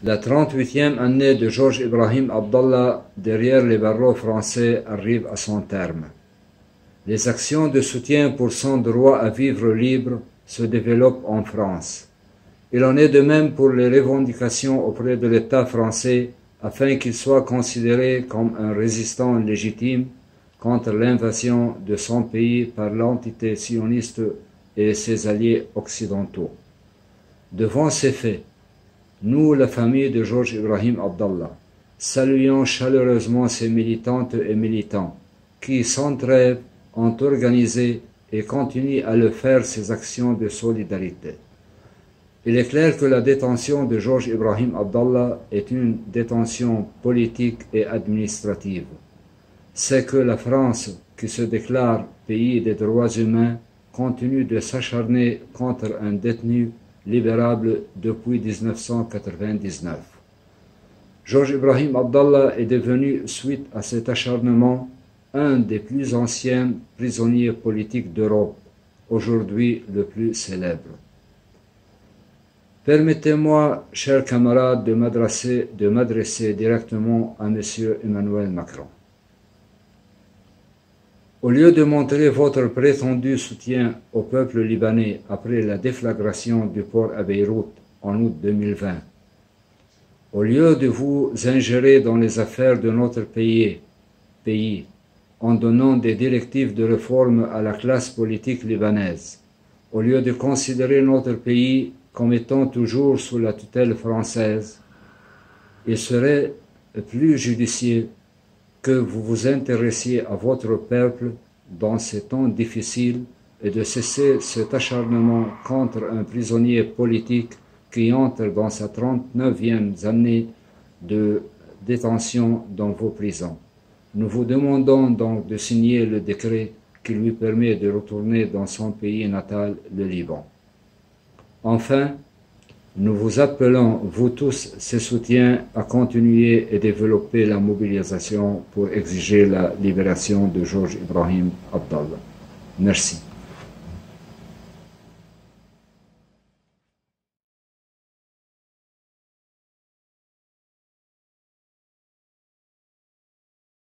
La 38e année de Georges Ibrahim Abdallah derrière les barreaux français arrive à son terme. Les actions de soutien pour son droit à vivre libre se développent en France. Il en est de même pour les revendications auprès de l'État français afin qu'il soit considéré comme un résistant légitime contre l'invasion de son pays par l'entité sioniste et ses alliés occidentaux. Devant ces faits, nous, la famille de Georges Ibrahim Abdallah, saluons chaleureusement ces militantes et militants qui, sans trêve, ont organisé et continuent à le faire ces actions de solidarité. Il est clair que la détention de Georges Ibrahim Abdallah est une détention politique et administrative. C'est que la France, qui se déclare pays des droits humains, continue de s'acharner contre un détenu libérable depuis 1999. Georges Ibrahim Abdallah est devenu, suite à cet acharnement, un des plus anciens prisonniers politiques d'Europe, aujourd'hui le plus célèbre. Permettez-moi, chers camarades, de m'adresser directement à M. Emmanuel Macron. Au lieu de montrer votre prétendu soutien au peuple libanais après la déflagration du port à Beyrouth en août 2020, au lieu de vous ingérer dans les affaires de notre pays en donnant des directives de réforme à la classe politique libanaise, au lieu de considérer notre pays comme étant toujours sous la tutelle française, il serait plus judicieux que vous vous intéressiez à votre peuple dans ces temps difficiles et de cesser cet acharnement contre un prisonnier politique qui entre dans sa 39e année de détention dans vos prisons. Nous vous demandons donc de signer le décret qui lui permet de retourner dans son pays natal, le Liban. Enfin, nous vous appelons, vous tous, ces soutiens, à continuer et développer la mobilisation pour exiger la libération de Georges Ibrahim Abdallah. Merci.